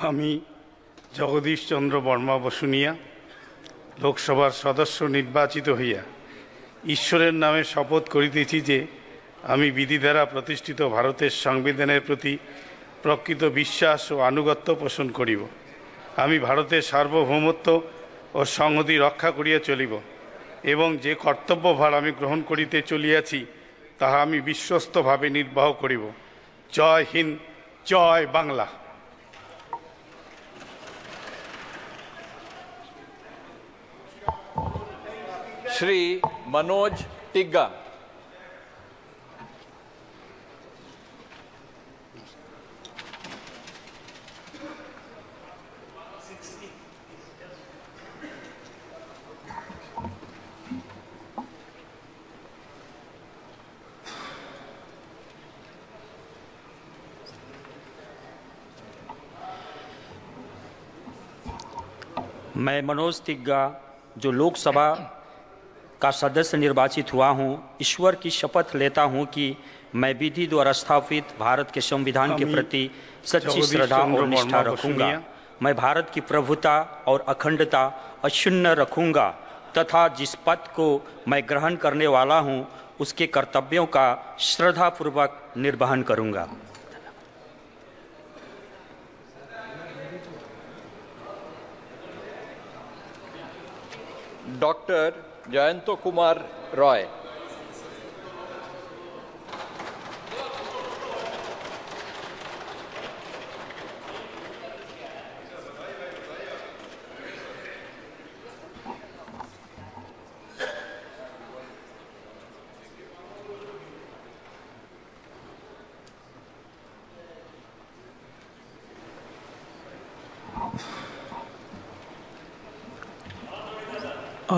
আমি জগদীশ চন্দ্র বর্মা বসুনিয়া লোকসভার সদস্য নির্বাচিত হইয়া ঈশ্বরের নামে শপথ করিতেছি যে আমি বিধি দ্বারা প্রতিষ্ঠিত ভারতের সংবিধানের প্রতি প্রকৃত বিশ্বাস ও আনুগত্য পোষণ করিব। আমি ভারতের সার্বভৌমত্ব ও সংহতি রক্ষা করিয়া চলিব এবং যে কর্তব্যভার আমি গ্রহণ করিতে চলিয়াছি তাহা আমি বিশ্বস্তভাবে নির্বাহ করিব। জয় হিন্দ, জয় বাংলা। श्री मनोज टिग्गा। मैं मनोज टिग्गा जो लोकसभा का सदस्य निर्वाचित हुआ हूं, ईश्वर की शपथ लेता हूं कि मैं विधि द्वारा स्थापित भारत के संविधान के प्रति सच्ची श्रद्धा और निष्ठा रखूंगा। मैं भारत की प्रभुता और अखंडता अक्षुण्ण रखूंगा तथा जिस पद को मैं ग्रहण करने वाला हूं उसके कर्तव्यों का श्रद्धापूर्वक निर्वहन करूंगा। डॉक्टर जयंत कुमार रॉय।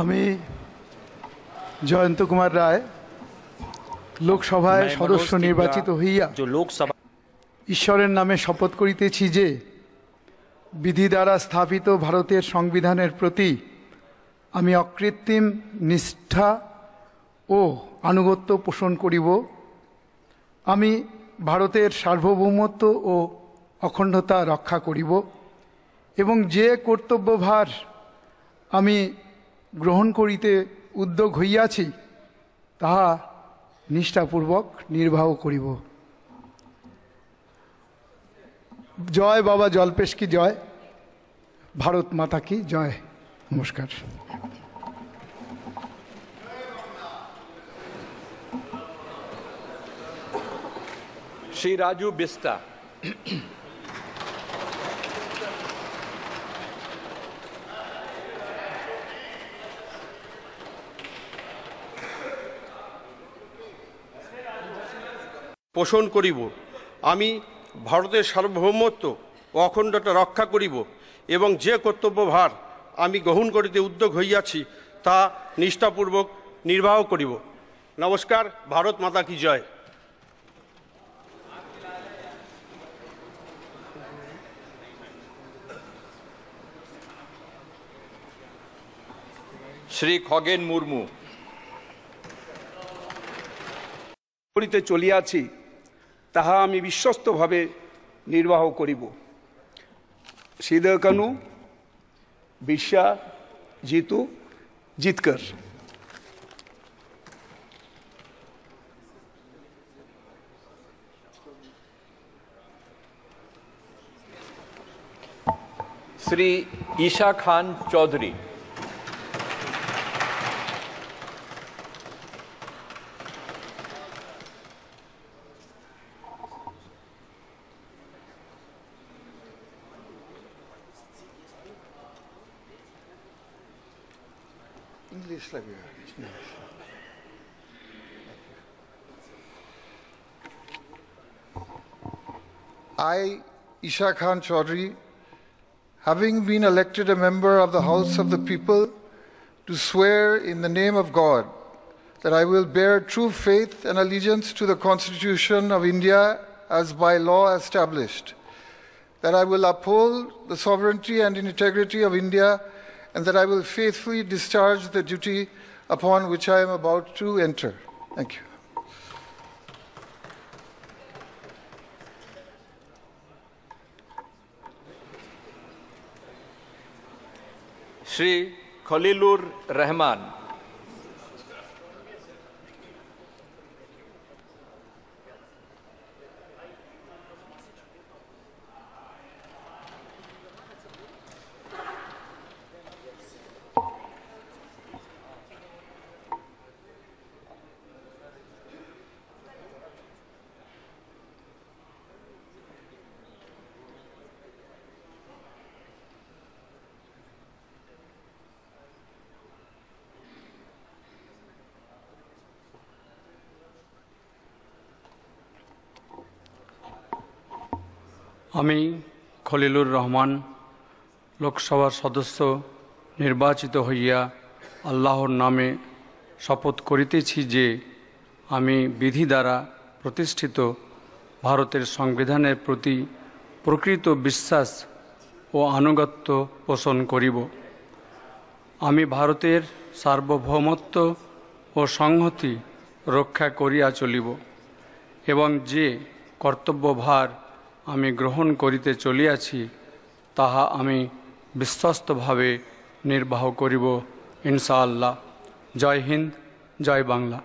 আমি জয়ন্ত কুমার রায় লোকসভায় সদস্য নির্বাচিত হইয়া ঈশ্বরের নামে শপথ করিতেছি যে বিধি দ্বারা স্থাপিত ভারতের সংবিধানের প্রতি আমি অকৃত্রিম নিষ্ঠা ও আনুগত্য পোষণ করিব। আমি ভারতের সার্বভৌমত্ব ও অখণ্ডতা রক্ষা করিব এবং যে কর্তব্যভার আমি গ্রহণ করিতে উদ্যোগ হইয়াছি তাহা নিষ্ঠাপূর্বক নির্বাহ করিব। জয় বাবা জল্পেশ কি জয়, ভারত মাতা কি জয়। নমস্কার। श्री राजू बिस्टा। পোষণ করিব। আমি ভারতের সার্বভৌমত্ব ও অখণ্ডতা রক্ষা করিব এবং যে কর্তব্যভার আমি গ্রহণ করিতে উদ্যোগ হইয়াছি তা নিষ্ঠাপূর্বক নির্বাহ করিব। নমস্কার। ভারত মাতা কি জয়। श्री खगेन मुर्मू। করিতে চলিয়াছি তাহা আমি বিশ্বস্তভাবে নির্বাহ করিব। সিধকানু বিশ্বা Jitu জিতকর। Shri Isha Khan Chaudhary. I, Isha Khan Chaudhary, having been elected a member of the House of the People, do swear in the name of God that I will bear true faith and allegiance to the Constitution of India as by law established, that I will uphold the sovereignty and integrity of India, and that I will faithfully discharge the duty upon which I am about to enter. Thank you. Shri Khalilur Rahman, আমি খলিলুর রহমান লোকসভার সদস্য নির্বাচিত হইয়া আল্লাহর নামে শপথ করিতেছি যে আমি বিধি দ্বারা প্রতিষ্ঠিত ভারতের সংবিধানের প্রতি প্রকৃত বিশ্বাস ও আনুগত্য পোষণ করিব। আমি ভারতের সার্বভৌমত্ব ও সংহতি রক্ষা করিয়া চলিব এবং যে কর্তব্যভার আমি গ্রহণ করিতে চলিয়াছি তাহা আমি বিশ্বস্তভাবে নির্বাহ করিব ইনশাআল্লাহ। জয় হিন্দ, জয় বাংলা।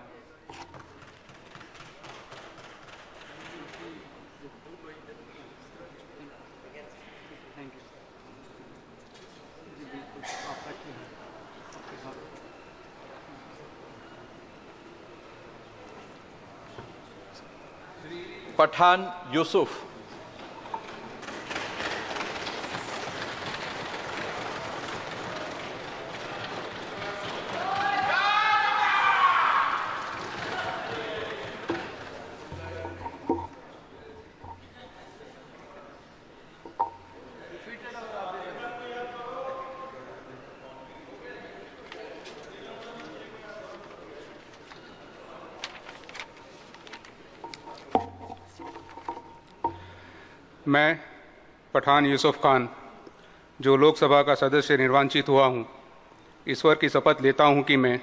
पठान यूसुफ, मैं पठान यूसुफ खान, जो लोकसभा का सदस्य निर्वाचित हुआ हूँ, ईश्वर की शपथ लेता हूँ कि मैं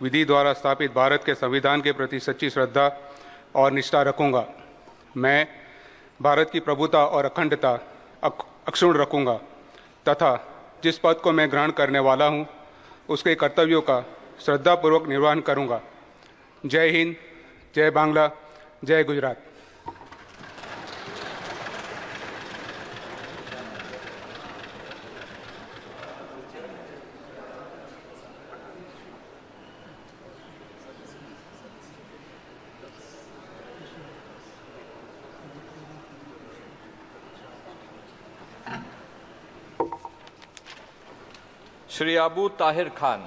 विधि द्वारा स्थापित भारत के संविधान के प्रति सच्ची श्रद्धा और निष्ठा रखूँगा। मैं भारत की प्रभुता और अखंडता अक्षुण्ण रखूँगा तथा जिस पद को मैं ग्रहण करने वाला हूँ उसके कर्तव्यों का श्रद्धापूर्वक निर्वहन करूँगा। जय हिंद, जय बांग्ला, जय गुजरात। श्री अबू ताहिर खान,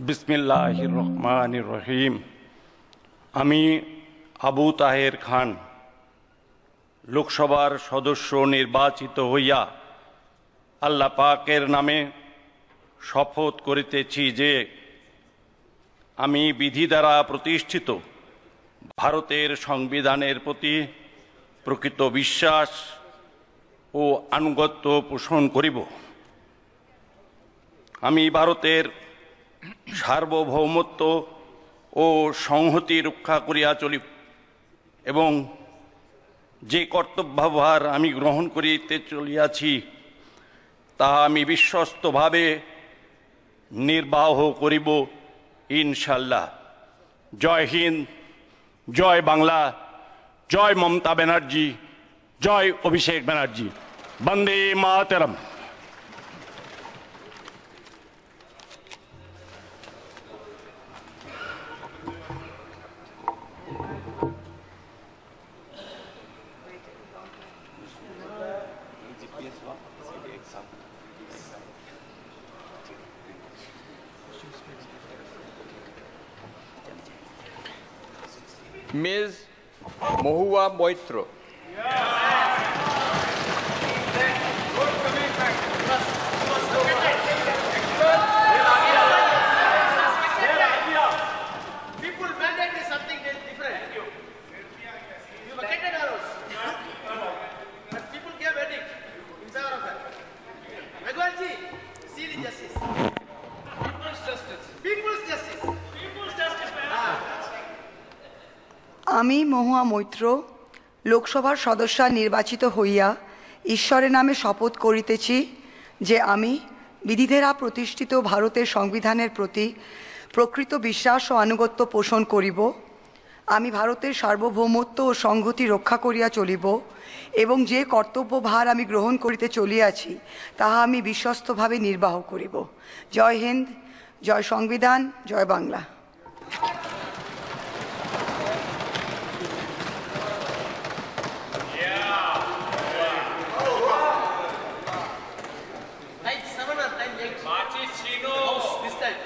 बिस्मिल्लाहिर्रहमानिर्रहीम। আমি আবু তাহের খান লোকসভার সদস্য নির্বাচিত হইয়া আল্লাহ পাকের নামে শপথ করিতেছি যে আমি বিধি দ্বারা প্রতিষ্ঠিত ভারতের সংবিধানের প্রতি প্রকৃত বিশ্বাস ও আনুগত্য পোষণ করিব। আমি ভারতের সার্বভৌমত্ব ও সংহতি রক্ষা করিয়া চলিব এবং যে কর্তব্যভার আমি গ্রহণ করিতে চলিয়াছি তাহা আমি বিশ্বস্তভাবে নির্বাহ করিব ইনশাআল্লাহ। জয় হিন্দ, জয় বাংলা, জয় মমতা ব্যানার্জি, জয় অভিষেক ব্যানার্জি। বন্দে মাতরম। Miss Mahua Moitra, People mandate is something different. You vacated arrows. But people gave verdict in favor of that. Bhagwanji, see the justice. People's justice. People's justice. People's justice. আমি মহুয়া মৈত্র লোকসভার সদস্য নির্বাচিত হইয়া ঈশ্বরের নামে শপথ করিতেছি যে আমি বিধি দ্বারা প্রতিষ্ঠিত ভারতের সংবিধানের প্রতি প্রকৃত বিশ্বাস ও আনুগত্য পোষণ করিব। আমি ভারতের সার্বভৌমত্ব ও সংহতি রক্ষা করিয়া চলিব এবং যে কর্তব্যভার আমি গ্রহণ করিতে চলিয়াছি তাহা আমি বিশ্বস্তভাবে নির্বাহ করিব। জয় হিন্দ, জয় সংবিধান, জয় Bangla. Time 7 or time 8? March is Chino. This time.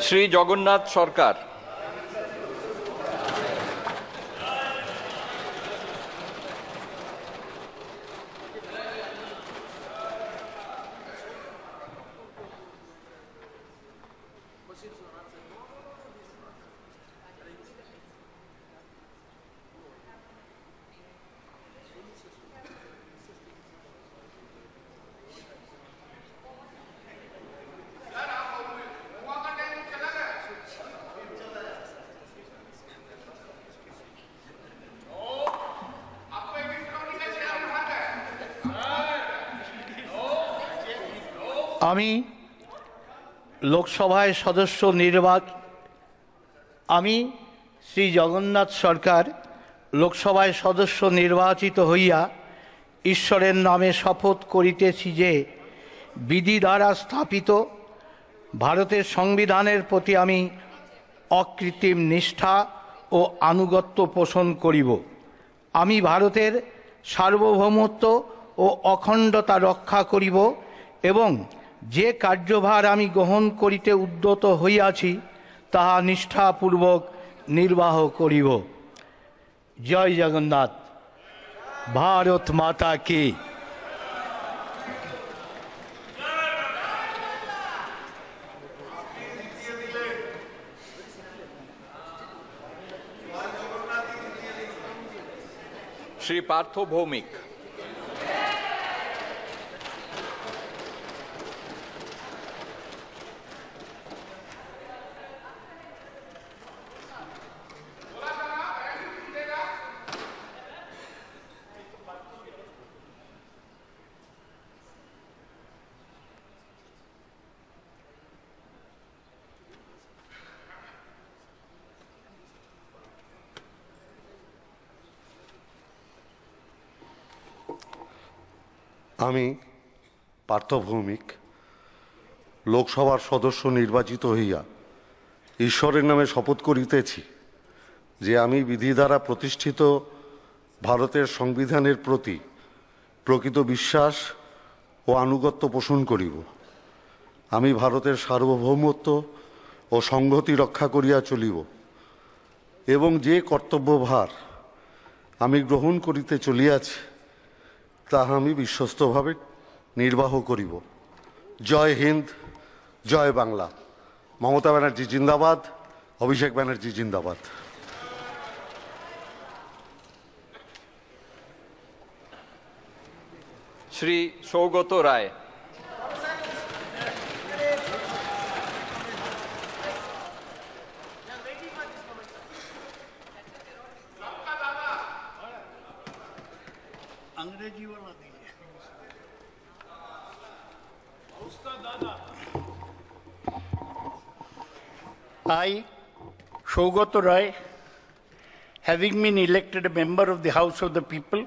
Shri Jagannath সরকার, আমি লোকসভায় সদস্য আমি শ্রী জগন্নাথ সরকার লোকসভায় সদস্য নির্বাচিত হইয়া ঈশ্বরের নামে শপথ করিতেছি যে বিধি দ্বারা স্থাপিত ভারতের সংবিধানের প্রতি আমি অকৃত্রিম নিষ্ঠা ও আনুগত্য পোষণ করিব। আমি ভারতের সার্বভৌমত্ব ও অখণ্ডতা রক্ষা করিব এবং যে কার্যভার আমি গ্রহণ করিতে উদ্যত হইয়াছি তাহা নিষ্ঠাপূর্বক নির্বাহ করিব। জয় জগন্নাথ। ভারত মাতা কি। শ্রী পার্থ ভৌমিক, আমি পার্থ ভৌমিক লোকসভার সদস্য নির্বাচিত হইয়া ঈশ্বরের নামে শপথ করিতেছি যে আমি বিধি দ্বারা প্রতিষ্ঠিত ভারতের সংবিধানের প্রতি প্রকৃত বিশ্বাস ও আনুগত্য পোষণ করিব। আমি ভারতের সার্বভৌমত্ব ও সংহতি রক্ষা করিয়া চলিব এবং যে কর্তব্যভার আমি গ্রহণ করিতে চলিয়াছি তাহা আমি বিশ্বস্তভাবে নির্বাহ করিব। জয় হিন্দ, জয় বাংলা। মমতা ব্যানার্জি জিন্দাবাদ, অভিষেক ব্যানার্জি জিন্দাবাদ। Shri Saugata Roy, I, Saugata Roy, having been elected a member of the House of the People,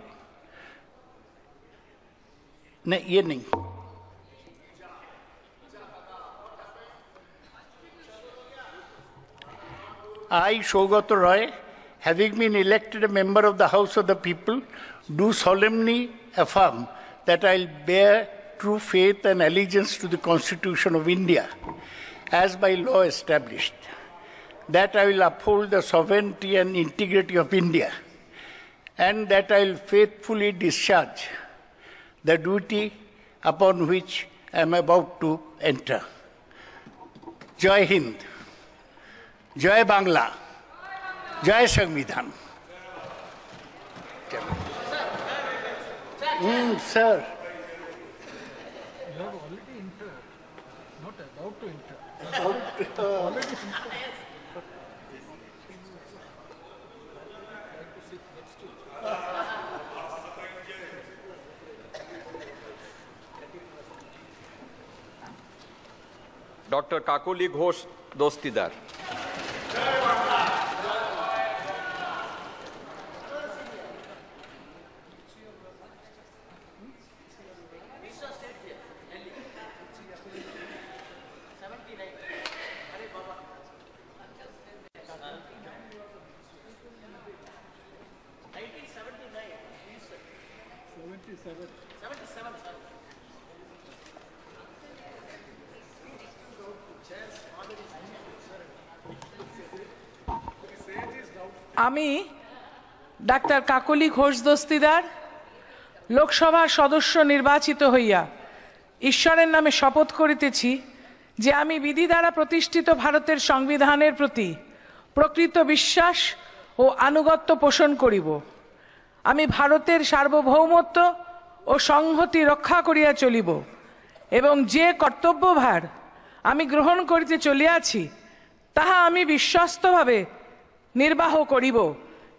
I, Shogato Roy, having been elected a member of the House of the People, do solemnly affirm that I will bear true faith and allegiance to the Constitution of India, as by law established, that I will uphold the sovereignty and integrity of India, and that I will faithfully discharge the duty upon which I am about to enter. Jai Hind, Jai Bangla, Jai Sangvidhan. Sir. You have already entered, not about to enter. Already entered. Doctor Kakoli Ghosh Dastidar. আমি ডাক্তার কাকলি ঘোষ দস্তিদার লোকসভার সদস্য নির্বাচিত হইয়া ঈশ্বরের নামে শপথ করিতেছি যে আমি বিধি দ্বারা প্রতিষ্ঠিত ভারতের সংবিধানের প্রতি প্রকৃত বিশ্বাস ও আনুগত্য পোষণ করিব। আমি ভারতের সার্বভৌমত্ব ও সংহতি রক্ষা করিয়া চলিব এবং যে কর্তব্যভার আমি গ্রহণ করিতে চলিয়াছি তাহা আমি বিশ্বস্তভাবে নির্বাহ করিব।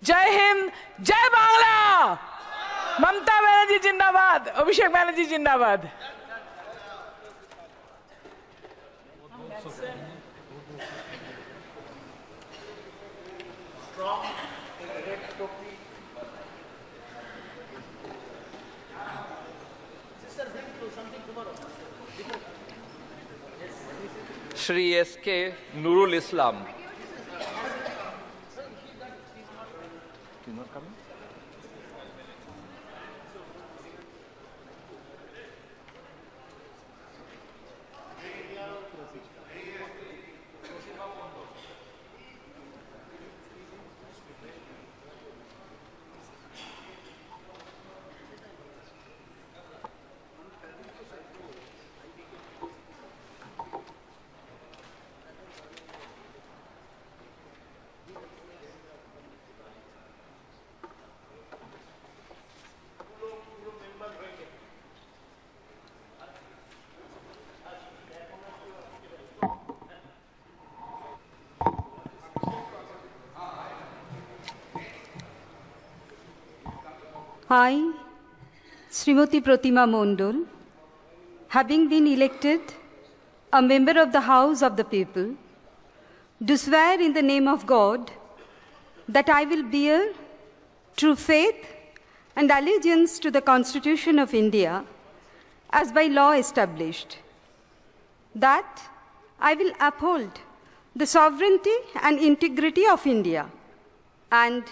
জয় হিন্দ, জয় বাংলা। মমতা ব্যানার্জি জিন্দাবাদ, অভিষেক ব্যানার্জি জিন্দাবাদ। Shri S K Nurul Islam. I, Srimati Pratima Mondol, having been elected a member of the House of the People, do swear in the name of God that I will bear true faith and allegiance to the Constitution of India as by law established, that I will uphold the sovereignty and integrity of India, and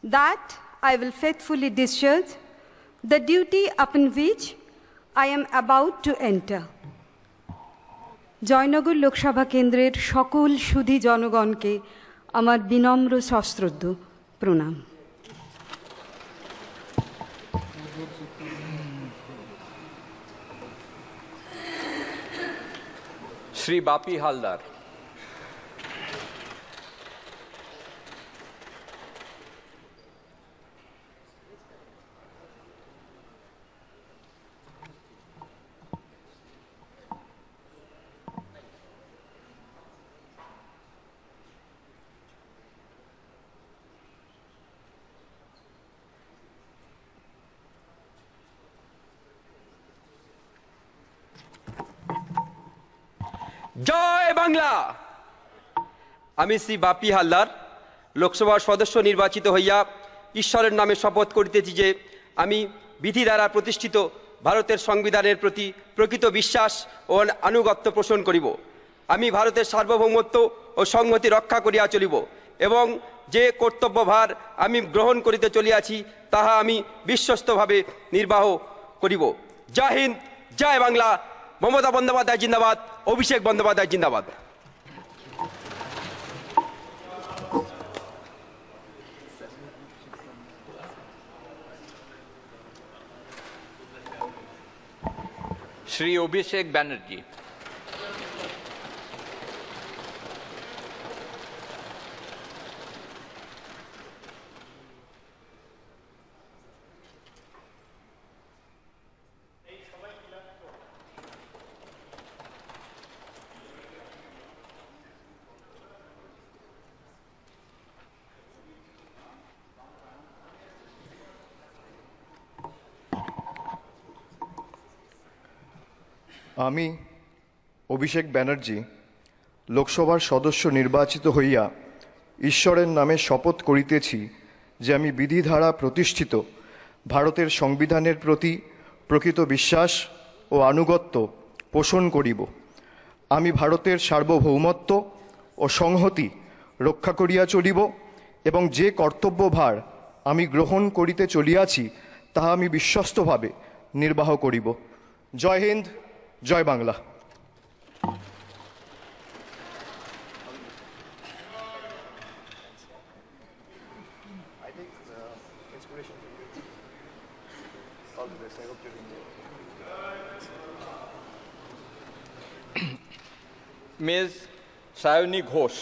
that I will faithfully discharge the duty upon which I am about to enter. Joynagar Lok Sabha কেন্দ্রের সকল সুধী জনগণকে আমার বিনম্র সশ্রদ্ধ প্রণাম। শ্রী বাপি হালদার। জয় বাংলা। আমি শ্রী বাপি হালদার লোকসভার সদস্য নির্বাচিত হইয়া ঈশ্বরের নামে শপথ করিতেছি যে আমি বিধি দ্বারা প্রতিষ্ঠিত ভারতের সংবিধানের প্রতি প্রকৃত বিশ্বাস ও আনুগত্য পোষণ করিব। আমি ভারতের সার্বভৌমত্ব ও সংহতি রক্ষা করিয়া চলিব এবং যে কর্তব্যভার আমি গ্রহণ করিতে চলিয়াছি তাহা আমি বিশ্বস্তভাবে নির্বাহ করিব। জয় হিন্দ, জয় বাংলা। মমতা বন্দ্যোপাধ্যায় জিন্দাবাদ, অভিষেক বন্দ্যোপাধ্যায় জিন্দাবাদ। श्री अभिषेक बनर्जी। আমি অভিষেক ব্যানার্জি লোকসভার সদস্য নির্বাচিত হইয়া ঈশ্বরের নামে শপথ করিতেছি যে আমি বিধি দ্বারা প্রতিষ্ঠিত ভারতের সংবিধানের প্রতি প্রকৃত বিশ্বাস ও আনুগত্য পোষণ করিব। আমি ভারতের সার্বভৌমত্ব ও সংহতি রক্ষা করিয়া চলিব এবং যে কর্তব্যভার আমি গ্রহণ করিতে চলিয়াছি তাহা আমি বিশ্বস্তভাবে নির্বাহ করিব। জয় হিন্দ, জয় বাংলা। मिस सायनी घोष।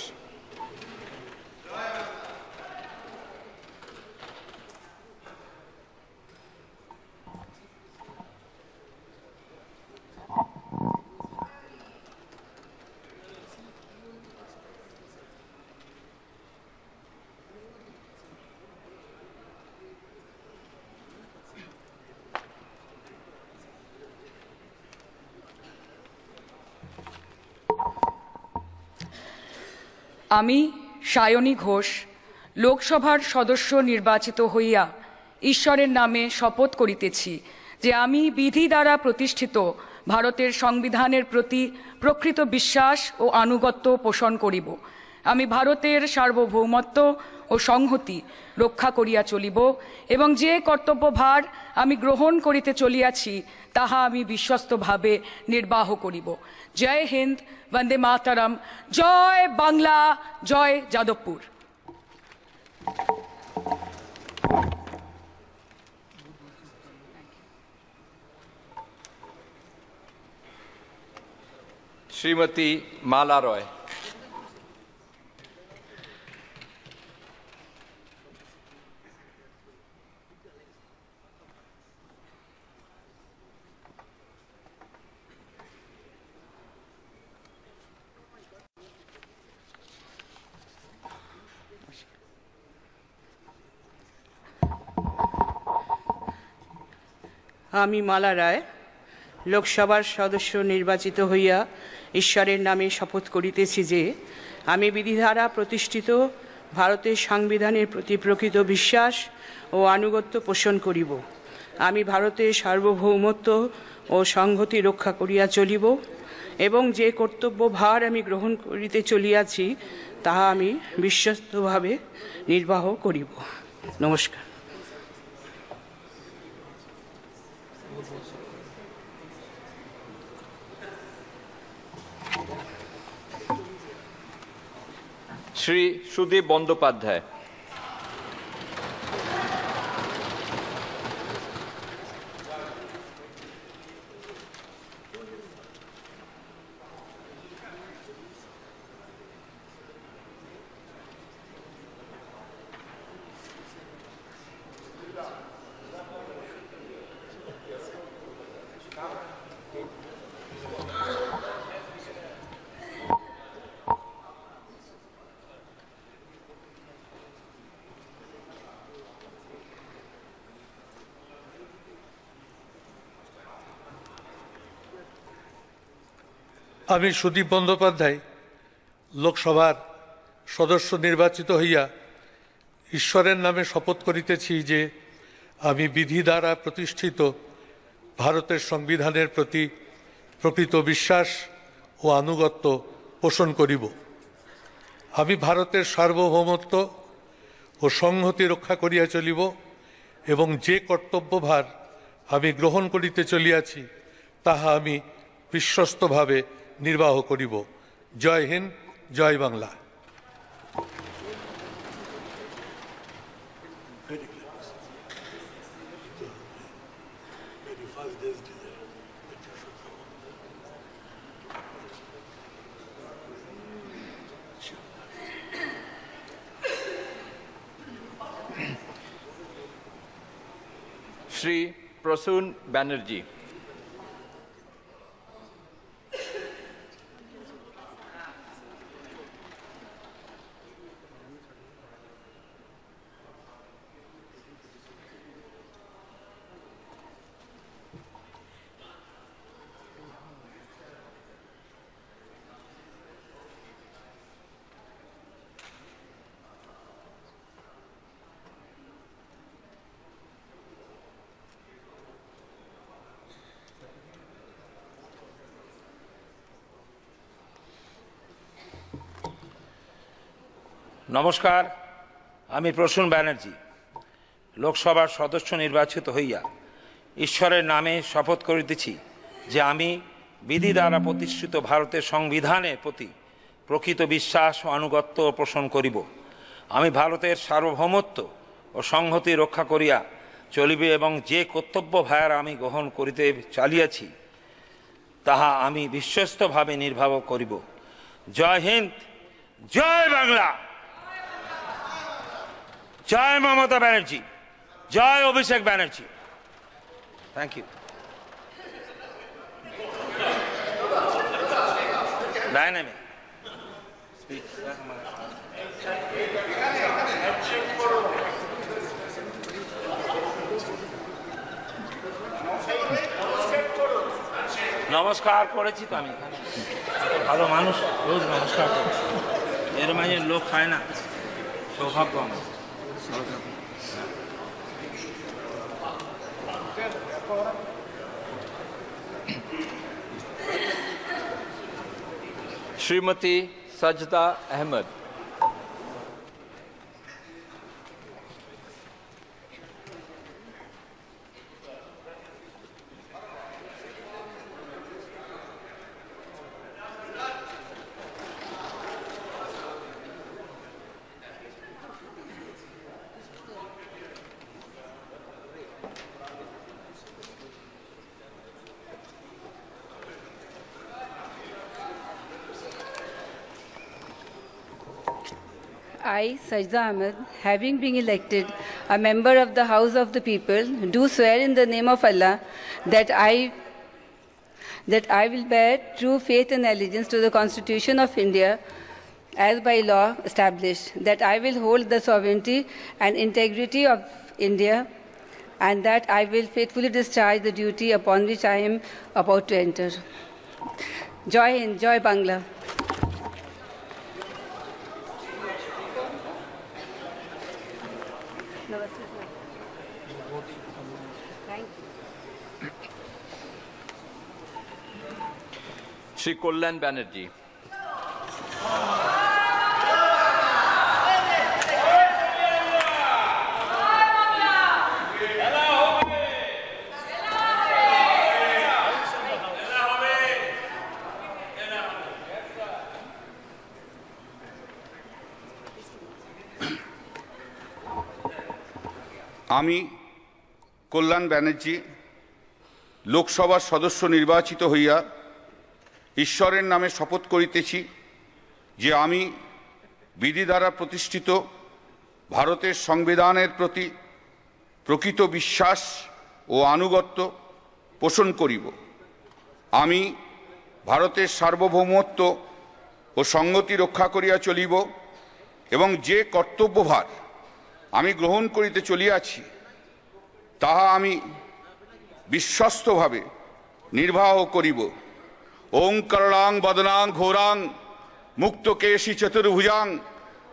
আমি সায়নী ঘোষ লোকসভার সদস্য নির্বাচিত হইয়া ঈশ্বরের নামে শপথ করিতেছি যে আমি বিধি দ্বারা প্রতিষ্ঠিত ভারতের সংবিধানের প্রতি প্রকৃত বিশ্বাস ও আনুগত্য পোষণ করিব। আমি ভারতের সার্বভৌমত্ব ও সংহতি রক্ষা করিয়া চলিব এবং যে কর্তব্যভার আমি গ্রহণ করিতে চলিয়াছি তাহা আমি বিশ্বস্তভাবে নির্বাহ করিব। জয় হিন্দ, বন্দে মাতরম, জয় বাংলা, জয় যাদবপুর। श्रीमती माला रॉय। আমি মালা রায় লোকসভার সদস্য নির্বাচিত হইয়া ঈশ্বরের নামে শপথ করিতেছি যে আমি বিধি দ্বারা প্রতিষ্ঠিত ভারতের সংবিধানের প্রতি প্রকৃত বিশ্বাস ও আনুগত্য পোষণ করিব। আমি ভারতের সার্বভৌমত্ব ও সংহতি রক্ষা করিয়া চলিব এবং যে কর্তব্যভার আমি গ্রহণ করিতে চলিয়াছি তাহা আমি বিশ্বস্তভাবে নির্বাহ করিব। নমস্কার। श्री सुदीप बंदोपाध्याय। আমি সুদীপ বন্দ্যোপাধ্যায় লোকসভার সদস্য নির্বাচিত হইয়া ঈশ্বরের নামে শপথ করিতেছি যে আমি বিধি দ্বারা প্রতিষ্ঠিত ভারতের সংবিধানের প্রতি প্রকৃত বিশ্বাস ও আনুগত্য পোষণ করিব। আমি ভারতের সার্বভৌমত্ব ও সংহতি রক্ষা করিয়া চলিব এবং যে কর্তব্যভার আমি গ্রহণ করিতে চলিয়াছি তাহা আমি বিশ্বস্তভাবে নির্বাহ করিব। জয় হিন্দ, জয় বাংলা। Shri Prasoon Banerjee. নমস্কার, আমি প্রসূন ব্যানার্জি লোকসভার সদস্য নির্বাচিত হইয়া ঈশ্বরের নামে শপথ করিতেছি যে আমি বিধি দ্বারা প্রতিষ্ঠিত ভারতের সংবিধানের প্রতি প্রকৃত বিশ্বাস ও আনুগত্য পোষণ করিব। আমি ভারতের সার্বভৌমত্ব ও সংহতি রক্ষা করিয়া চলিবে এবং যে কর্তব্যভার আমি গ্রহণ করিতে চালিয়াছি তাহা আমি বিশ্বস্তভাবে নির্বাহ করিব। জয় হিন্দ, জয় বাংলা। জয় মমতা ব্যানার্জি, জয় অভিষেক ব্যানার্জি। Thank you. নমস্কার করেছি তো আমি, ভালো মানুষ রোজ নমস্কার করছি, এর মাঝে লোক খায় না, সৌভাগ্য আমার। Shrimati Sajda Ahmed. I, Sajda Ahmed, having been elected a member of the House of the People, do swear in the name of Allah that I will bear true faith and allegiance to the Constitution of India as by law established, that I will hold the sovereignty and integrity of India, and that I will faithfully discharge the duty upon which I am about to enter. Joy Hind, Joy Bangla. Shri Kollan Banerjee. আমি কল্যাণ ব্যানার্জি লোকসভার সদস্য নির্বাচিত হইয়া ঈশ্বরের নামে শপথ করিতেছি যে আমি বিধি দ্বারা প্রতিষ্ঠিত ভারতের সংবিধানের প্রতি প্রকৃত বিশ্বাস ও আনুগত্য পোষণ করিব। আমি ভারতের সার্বভৌমত্ব ও সংহতি রক্ষা করিয়া চলিব এবং যে কর্তব্যভার আমি গ্রহণ করিতে চলিয়াছি তাহা আমি বিশ্বস্তভাবে নির্বাহ করিব। ওং করণাং বদনাং ঘোরাং মুক্তকেশী চতুর্ভুজাং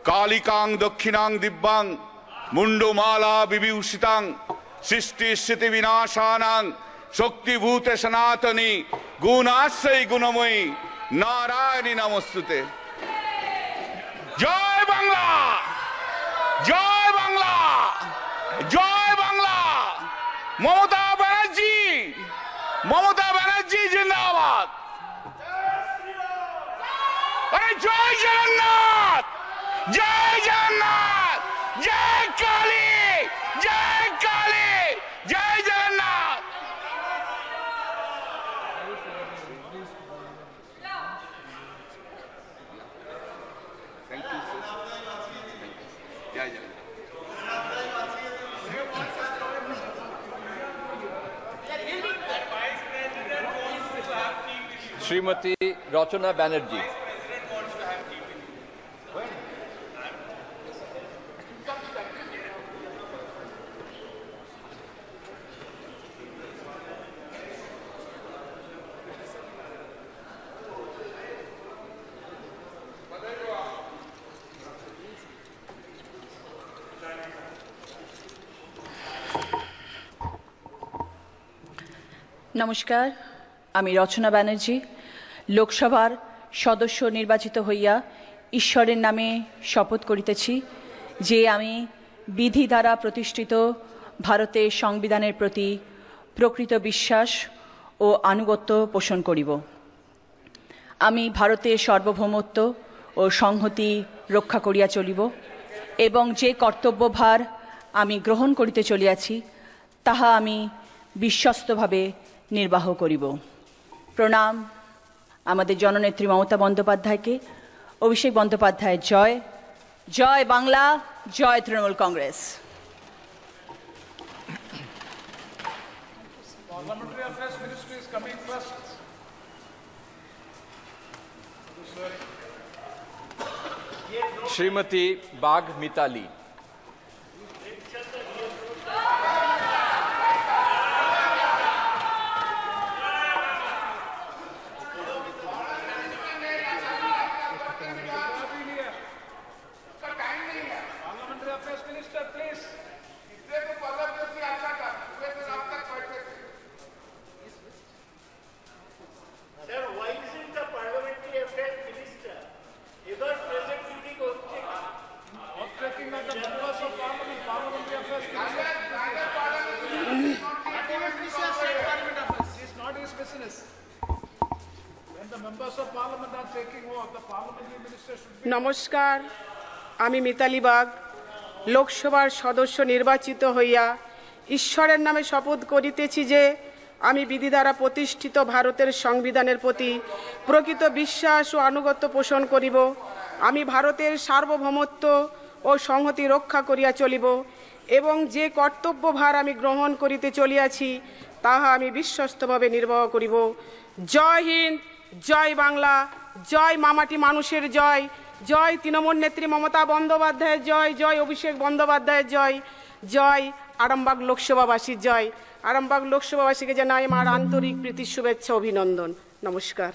কালিকাং দক্ষিণাং দিব্যাং मुंडुमाला विभूषितां सृष्टि स्थिति विनाशानां शक्तिभूते सनातनी गुणाश्रय गुणमयी नारायणी नमस्तुते। जय बांग्ला, जय बांग्ला, जय बांग्ला। ममता बनर्जी जिंदाबाद। अरे जय जगन्नाथ, जय जगन्नाथ, जय काली, जय काली, जय जगन्नाथ। Thank you sir. जय जगन्नाथ। श्रीमती रचना बनर्जी। নমস্কার, আমি রচনা ব্যানার্জি লোকসভার সদস্য নির্বাচিত হইয়া ঈশ্বরের নামে শপথ করিতেছি যে আমি বিধি দ্বারা প্রতিষ্ঠিত ভারতের সংবিধানের প্রতি প্রকৃত বিশ্বাস ও আনুগত্য পোষণ করিব। আমি ভারতের সার্বভৌমত্ব ও সংহতি রক্ষা করিয়া চলিব এবং যে কর্তব্যভার আমি গ্রহণ করিতে চলিয়াছি তাহা আমি বিশ্বস্তভাবে নির্বাহ করিব। প্রণাম আমাদের জননেত্রী মমতা বন্দ্যোপাধ্যায়কে। অভিষেক বন্দ্যোপাধ্যায় জয়। জয় বাংলা, জয় Trinamool Congress. Parliamentary Affairs Ministry is coming first. Shrimati बाघ Mitali. Parliamentary Affairs Minister, please. Sir, why isn't the Parliamentary Affairs Minister ever present during Off-taking of the members of Parliament, Parliamentary Affairs Minister. It's not his business. When the members of Parliament are taking oath, the Parliamentary Minister should be... নমস্কার, আমি Mitali bug লোকসভার সদস্য নির্বাচিত হইয়া ঈশ্বরের নামে শপথ করিতেছি যে আমি বিধি দ্বারা প্রতিষ্ঠিত ভারতের সংবিধানের প্রতি প্রকৃত বিশ্বাস ও আনুগত্য পোষণ করিব। আমি ভারতের সার্বভৌমত্ব ও সংহতি রক্ষা করিয়া চলিব এবং যে কর্তব্যভার আমি গ্রহণ করিতে চলিয়াছি তাহা আমি বিশ্বস্তভাবে নির্বাহ করিব। জয় হিন্দ, জয় বাংলা, জয় মামাটি মানুষের জয়, জয় তৃণমূল নেত্রী মমতা বন্দ্যোপাধ্যায়ের জয়, জয় অভিষেক বন্দ্যোপাধ্যায়ের জয়, জয় আরামবাগ লোকসভাবাসীর জয়। আরামবাগ লোকসভাবাসীকে জানাই আমার আন্তরিক প্রীতি শুভেচ্ছা অভিনন্দন। নমস্কার।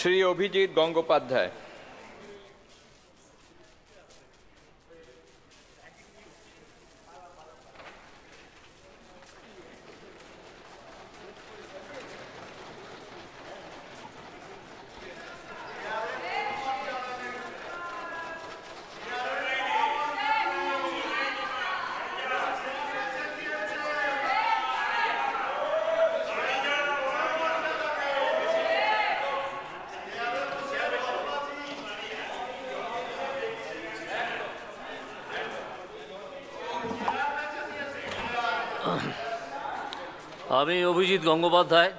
श्री अभिजीत गंगोपाध्याय। আমি অভিজিৎ গঙ্গোপাধ্যায়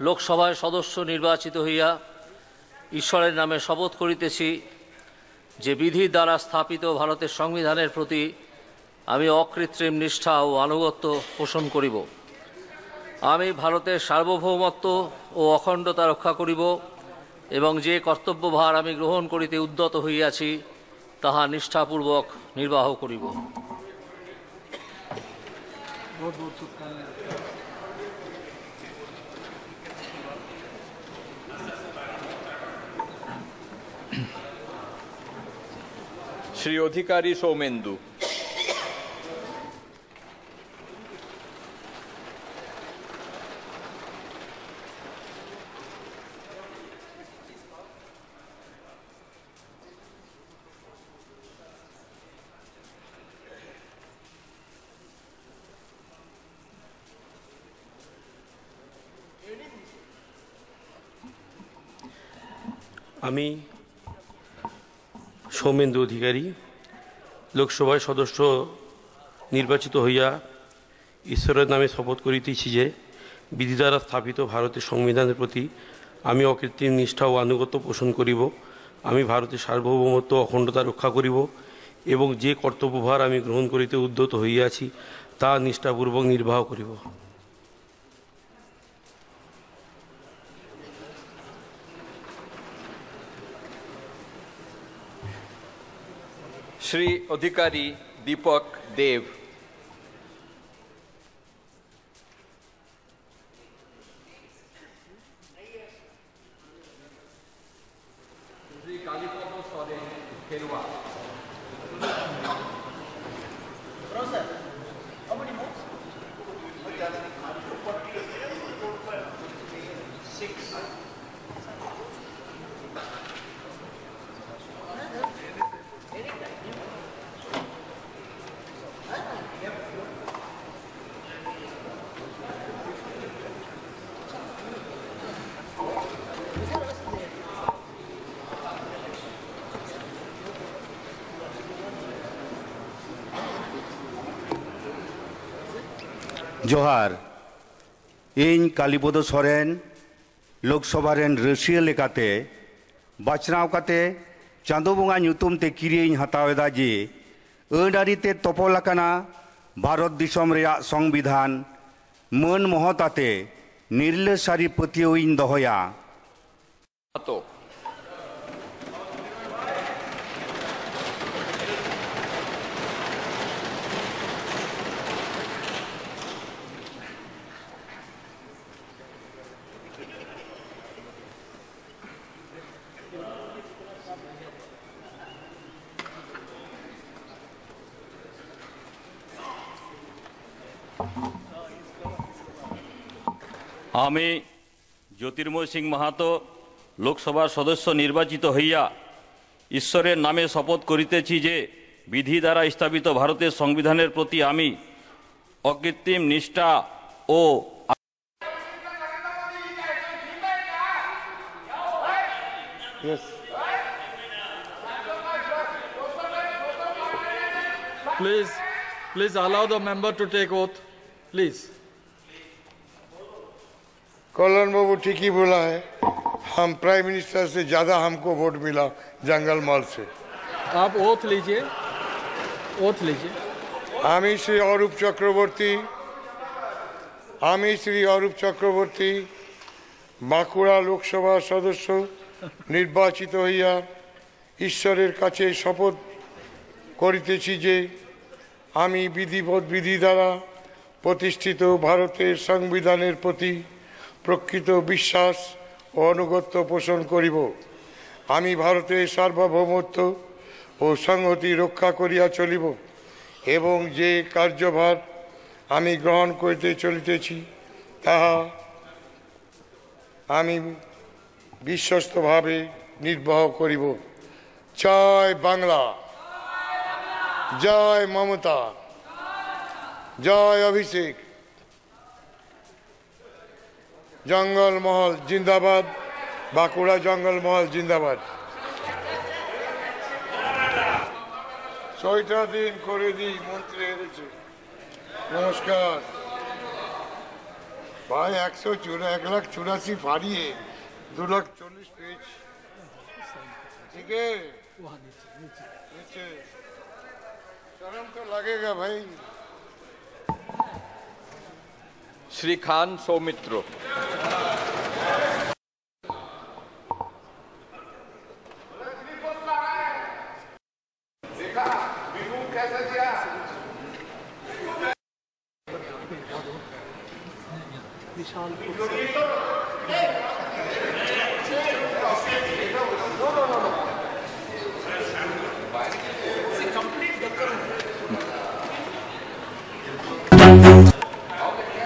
লোকসভায় সদস্য নির্বাচিত হইয়া ঈশ্বরের নামে শপথ করিতেছি যে বিধি দ্বারা স্থাপিত ভারতের সংবিধানের প্রতি আমি অকৃত্রিম নিষ্ঠা ও আনুগত্য পোষণ করিব। আমি ভারতের সার্বভৌমত্ব ও অখণ্ডতা রক্ষা করিব এবং যে কর্তব্যভার আমি গ্রহণ করিতে উদ্যত হইয়াছি তাহা নিষ্ঠাপূর্বক নির্বাহ করিব। শ্রী অধিকারী সৌমেন্দু। আমি সৌমেন্দু অধিকারী লোকসভায় সদস্য নির্বাচিত হইয়া ঈশ্বরের নামে শপথ করিতেছি যে বিধি দ্বারা স্থাপিত ভারতের সংবিধানের প্রতি আমি অকৃত্রিম নিষ্ঠা ও আনুগত্য পোষণ করিব। আমি ভারতের সার্বভৌমত্ব অখণ্ডতা রক্ষা করিব এবং যে কর্তব্যভার আমি গ্রহণ করিতে উদ্যত হইয়াছি তা নিষ্ঠাপূর্বক নির্বাহ করিব। শ্রী অধিকারী দীপক দেব। শ্রী কালীপদ সরেন খেরওয়াল। जोहार इन कालीपद सोरेन लोकसभा रेन रसिया लेकाते बाचनाव काते चांदो बंगा ᱧᱩᱛᱩᱢ ते किरियिन हतावेदा जे अडारिते तोपलाकाना भारत दिसम रेया संविधान मन महताते निर्ले सारी पतियोइन दहया। আমি জ্যোতির্ময় সিং মাহাতো লোকসভার সদস্য নির্বাচিত হইয়া ঈশ্বরের নামে শপথ করিতেছি যে বিধি দ্বারা স্থাপিত ভারতের সংবিধানের প্রতি আমি অকৃত্রিম নিষ্ঠা ও Please allow the member to take oath, please. कल्याण बाबू ठीक ही बोला है, हम प्राइम मिनिस्टर से ज्यादा हमको वोट मिला जंगल मॉल से। आप ओथ लीजिए, ओथ लीजिए। আমি শ্রী অরূপ চক্রবর্তী বাঁকুড়া লোকসভা সদস্য নির্বাচিত হইয়া ঈশ্বরের কাছে শপথ করিতেছি যে আমি বিধি দ্বারা প্রতিষ্ঠিত ভারতের সংবিধানের প্রতি প্রকৃত বিশ্বাস ও আনুগত্য পোষণ করিব। আমি ভারতের সার্বভৌমত্ব ও সংহতি রক্ষা করিয়া চলিব এবং যে কার্যভার আমি গ্রহণ করিতে চলিতেছি তাহা আমি বিশ্বস্তভাবে নির্বাহ করিব। জয় বাংলা, জয় মমতা, জয় অভিষেক। জঙ্গল মহল জিন্দাবাদ, বাঁকুড়া জঙ্গল মহল জিন্দাবাদ। 6টা দিন করে দিই মন্ত্রী এনেছে। নমস্কার ভাই, 1,84,000 ফাড়িয়ে 2,40,000 পেয়েছি। ठीक है, नीचे शर्म तो लगेगा भाई। श्री खान सौमित्र।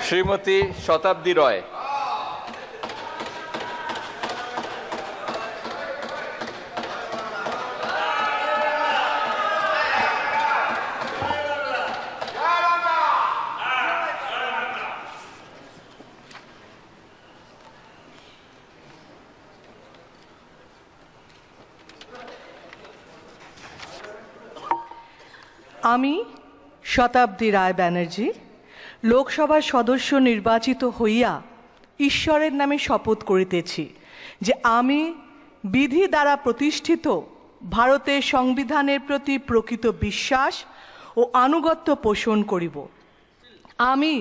শ্রীমতী শতাব্দী রয়। আমি শতাব্দী রায় ব্যানার্জি লোকসভার সদস্য নির্বাচিত হইয়া ঈশ্বরের নামে শপথ করিতেছি যে আমি বিধি দ্বারা প্রতিষ্ঠিত ভারতের সংবিধানের প্রতি প্রকৃত বিশ্বাস ও আনুগত্য পোষণ করিব। আমি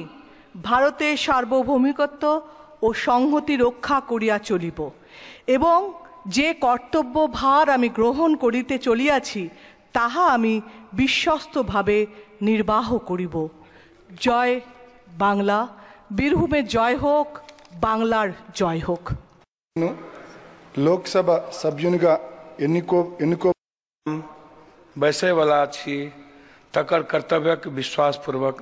ভারতের সার্বভৌমিকত্ব ও সংহতি রক্ষা করিয়া চলিব এবং যে কর্তব্য ভার আমি গ্রহণ করিতে চলিয়াছি তাহা আমি বিশ্বস্তভাবে নির্বাহ করিব। জয় বাংলা, বীরভূমের জয় হোক, বাংলার জয় হোক। లోక్సభ సభ్యునిగా ఎన్నుకో बैसे वाला छी तकर कर्तव्य विश्वास पूर्वक